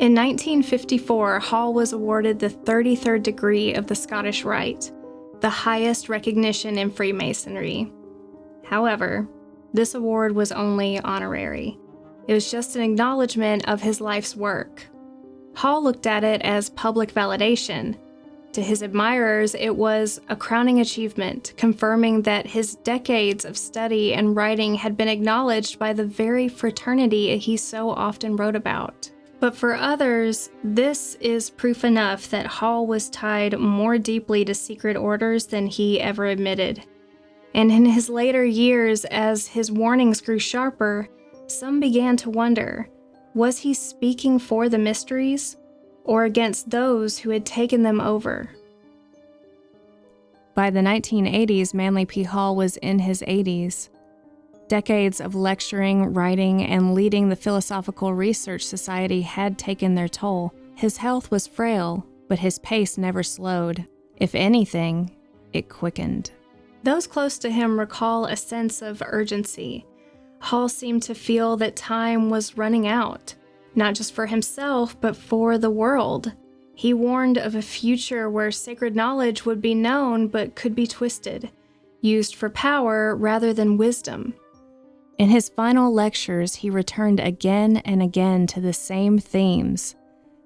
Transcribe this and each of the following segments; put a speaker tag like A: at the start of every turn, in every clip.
A: In 1954, Hall was awarded the 33rd degree of the Scottish Rite, the highest recognition in Freemasonry. However, this award was only honorary. It was just an acknowledgement of his life's work. Hall looked at it as public validation. To his admirers, it was a crowning achievement, confirming that his decades of study and writing had been acknowledged by the very fraternity he so often wrote about. But for others, this is proof enough that Hall was tied more deeply to secret orders than he ever admitted. And in his later years, as his warnings grew sharper, some began to wonder, was he speaking for the mysteries or against those who had taken them over? By the 1980s, Manly P. Hall was in his 80s. Decades of lecturing, writing, and leading the Philosophical Research Society had taken their toll. His health was frail, but his pace never slowed. If anything, it quickened. Those close to him recall a sense of urgency. Hall seemed to feel that time was running out, not just for himself, but for the world. He warned of a future where sacred knowledge would be known but could be twisted, used for power rather than wisdom. In his final lectures, he returned again and again to the same themes,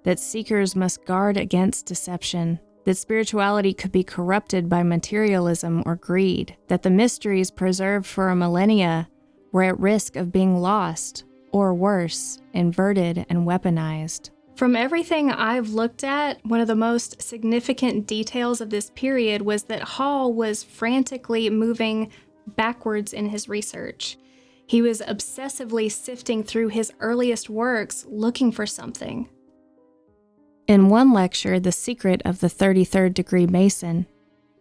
A: that seekers must guard against deception, that spirituality could be corrupted by materialism or greed, that the mysteries preserved for a millennia were at risk of being lost, or worse, inverted and weaponized. From everything I've looked at, one of the most significant details of this period was that Hall was frantically moving backwards in his research. He was obsessively sifting through his earliest works, looking for something. In one lecture, The Secret of the 33rd Degree Mason,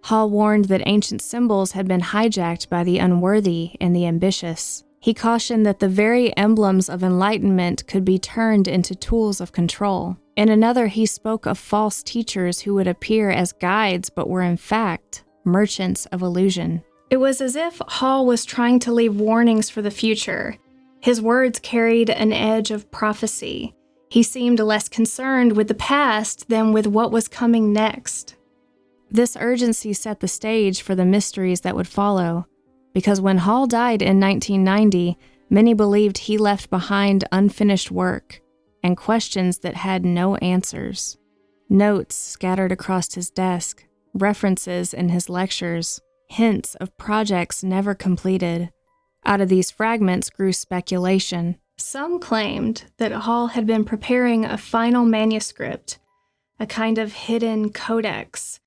A: Hall warned that ancient symbols had been hijacked by the unworthy and the ambitious. He cautioned that the very emblems of enlightenment could be turned into tools of control. In another, he spoke of false teachers who would appear as guides but were in fact merchants of illusion. It was as if Hall was trying to leave warnings for the future. His words carried an edge of prophecy. He seemed less concerned with the past than with what was coming next. This urgency set the stage for the mysteries that would follow, because when Hall died in 1990, many believed he left behind unfinished work and questions that had no answers. Notes scattered across his desk, references in his lectures, hints of projects never completed. Out of these fragments grew speculation. Some claimed that Hall had been preparing a final manuscript, a kind of hidden codex,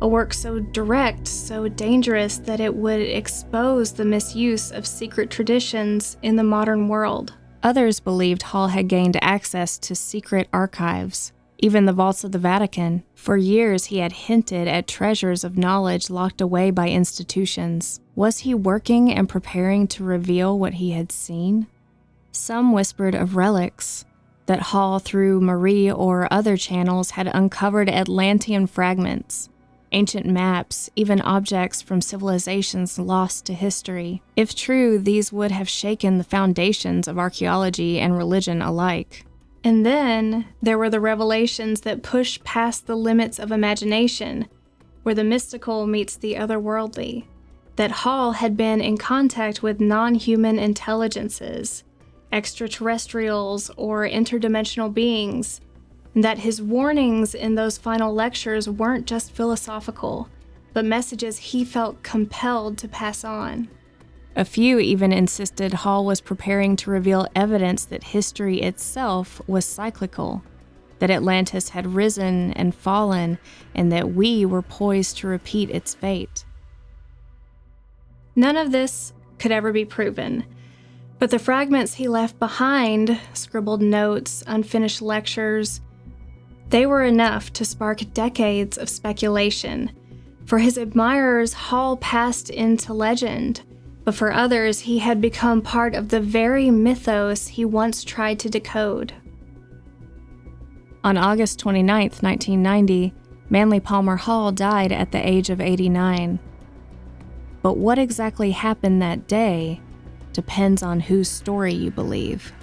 A: a work so direct, so dangerous that it would expose the misuse of secret traditions in the modern world. Others believed Hall had gained access to secret archives, even the vaults of the Vatican. For years, he had hinted at treasures of knowledge locked away by institutions. Was he working and preparing to reveal what he had seen? Some whispered of relics, that Hall, through Marie or other channels, had uncovered Atlantean fragments, ancient maps, even objects from civilizations lost to history. If true, these would have shaken the foundations of archaeology and religion alike. And then there were the revelations that push past the limits of imagination, where the mystical meets the otherworldly, that Hall had been in contact with non-human intelligences, extraterrestrials or interdimensional beings, and that his warnings in those final lectures weren't just philosophical, but messages he felt compelled to pass on. A few even insisted Hall was preparing to reveal evidence that history itself was cyclical, that Atlantis had risen and fallen, and that we were poised to repeat its fate. None of this could ever be proven, but the fragments he left behind, scribbled notes, unfinished lectures, they were enough to spark decades of speculation. For his admirers, Hall passed into legend, but for others, he had become part of the very mythos he once tried to decode. On August 29, 1990, Manly Palmer Hall died at the age of 89. But what exactly happened that day depends on whose story you believe.